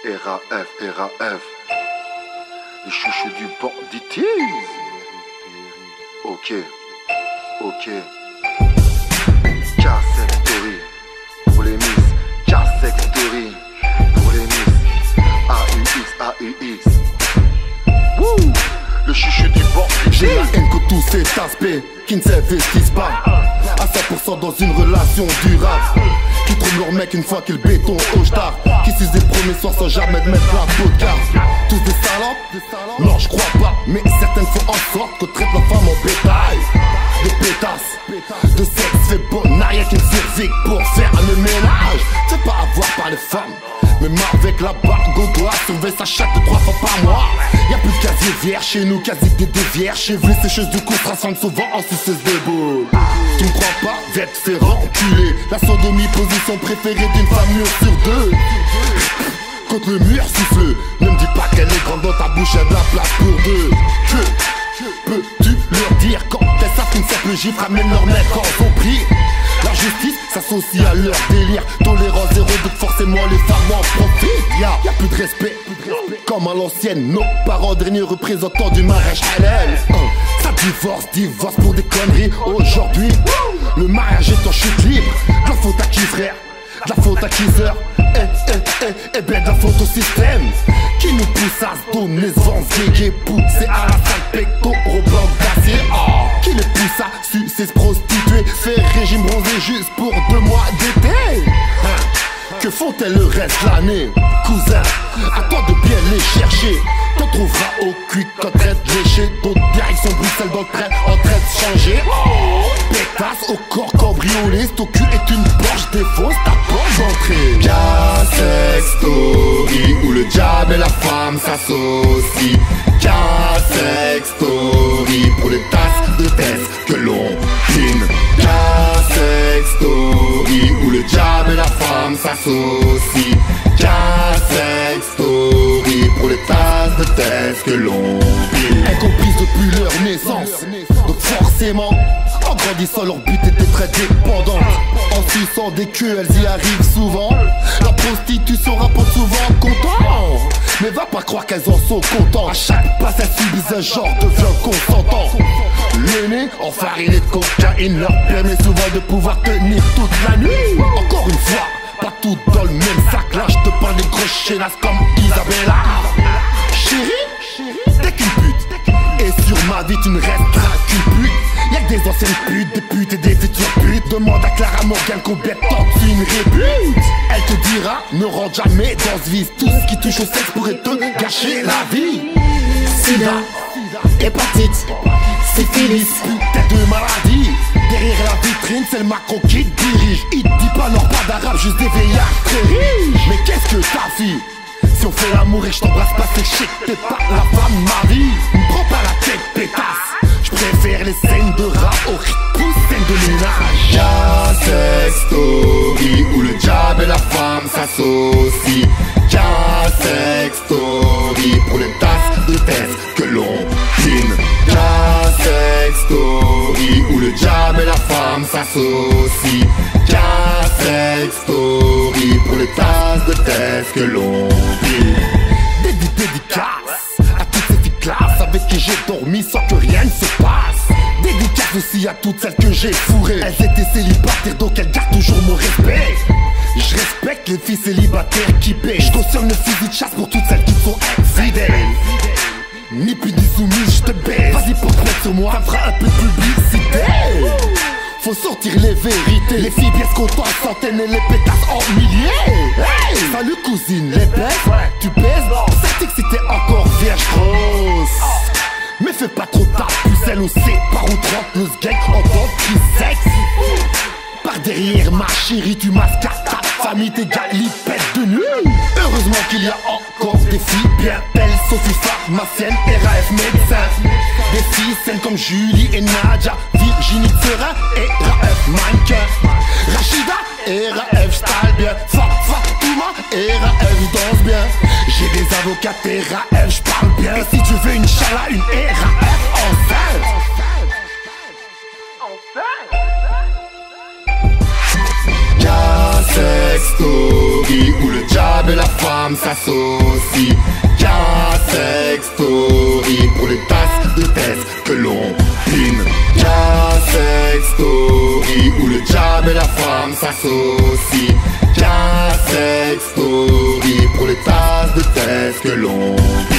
RAF, RAF, les chouchous du banditisme. Ok, ok. K-Sectory, pour les miss. K-Sectory, pour les miss. AUX, AUX. Wouh, le chouchou du banditisme. J'ai la haine que tous ces aspects qui ne s'investissent pas à 100% dans une relation durable, qui trouvent leur mec une fois qu'ils béton au star, qui s'usent des premiers soirs sans jamais de mettre la peau de garde. Tous des salopes? Non, je crois pas, mais certaines font en sorte qu'on traite la femme en bétail. De pétasses, de sexe fait bon, n'a rien qu'une cervique pour faire le ménage. C'est pas avoir par les femmes, mais marre avec la bague au doigt, surveille sa chatte de 3 fois par mois. Y'a plus de casier vierge chez nous, quasi que des vierges. Chez vous, les sécheuses du coup se transforment souvent en suceuse de boules. Tu me crois pas? Viens te faire enculer. La sodomie, position préférée d'une femme mûre sur deux. Contre le mur siffle, ne me dis pas qu'elle est grande dans ta bouche, y'a de la place pour deux. Que peux-tu leur dire quand elles savent qu'une simple gifle ramène leur mec en son prix? La justice s'associe à leur délire. Tolérance zéro, donc forcément les femmes en profitent. Y'a plus de respect, comme à l'ancienne. Nos parents, derniers représentants du mariage halal. Ça divorce pour des conneries. Aujourd'hui, le mariage est en chute libre. De la faute à qui, frère? De la faute à qui, sœur? Eh ben de la faute au système qui nous pousse à se donner ce vent zégué, poussé à la salle pectoraux blancs d'acier. Qui les pousse à sucer, se prostituer, faire régime bronzé juste pour 2 mois d'été. Que font-elles le reste de l'année? Cousin, à toi de bien les chercher. T'en trouveras au cuit quand train de lécher. D'autres directions Bruxelles dans le train en train de changer. Pétasse au corps cambriolé, ton cul est une Porsche défausse ta porte d'entrée. K-Sectory, où le diable et la femme s'associent. K-Sectory, pour les tasses de test que l'on pine. K-Sectory, où le diable et la femme s'associent. K-Sectory, pour les tasses de test que l'on pine. Incomprises depuis leur naissance, donc forcément en grandissant leur but était très dépendante. En suçant des queues elles y arrivent souvent. La prostitution rapporte souvent content. Mais va pas croire qu'elles en sont contentes. À chaque passe elles subissent un genre de viol consentant. Le nez enfariné de cocaïne leur permet souvent de pouvoir tenir toute la nuit. Encore une fois, pas toutes dans le même sac. Là je te parle des grosses chénasses comme Isabella. Chérie, t'es qu'une pute. Et sur ma vie tu ne resteras qu'une pute. Y'a que des anciennes putes, des putes et des futures putes. Demande à Clara Morgan combien de temps tu me réputes. Elle te dira, ne rentre jamais dans ce vice. Tout ce qui touche au sexe pourrait te gâcher la vie. Sida, hépatite, syphilis, putain de maladie. Derrière la vitrine, c'est le Macron qui te dirige. Il te dit pas non, pas d'arabe, juste des veillards très riches. Mais qu'est-ce que ta fille? Si on fait l'amour et que je t'embrasse pas, c'est chic, t'es pas la femme de ma vie. Me prends pas la tête, pétasse. Je préfère les scènes de rap aux ripousses, scènes de ménage. K-Sectory, où le diable et la femme s'associent. K-Sectory, pour les tasses de test que l'on pine. K-Sectory, où le diable et la femme s'associent. K-Sectory, pour les tasses de test que l'on pine. Dédicace à toutes ces filles classes avec qui j'ai dormi sans que rien ne se passe. Dédicace aussi à toutes celles que j'ai fourrées. Elles étaient célibataires donc elles gardent toujours mon respect. Je respecte les filles célibataires qui baissent. Je cautionne le fusil de chasse pour toutes celles qui sont infidèles. Ni plus ni soumise, je te baise. Vas-y porte-moi sur moi, ça fera un peu de publicité. Faut sortir les vérités. Les filles pièces comptent en centaines et les pétasses en milliers. Hey, salut cousine, les baisses, tu baises? C'est que c'était encore vierge grosse. Mais fais pas trop ta pucelle ou c'est par où 39 gang en tant que sexe. Par derrière ma chérie, tu masques ta famille, tes galipettes de nuit. Heureusement qu'il y a encore des filles bien belles. Sophie pharmacienne, RAF médecin. Des filles saines comme Julie et Nadia, Virginie Terrain et RAF mannequin. Rachida et RAF style bien. Fatouma et RAF danse bien. J'ai des avocats et RAF j'parle bien. Et si tu veux une chala, une RAF enceinte. K-Sectory, où le diable et la femme femme s'associe. Sex Story pour les tasses de test que l'on pine. Sex Story où le diable et la femme s'associent. Sex Story pour les tasses de test que l'on pine.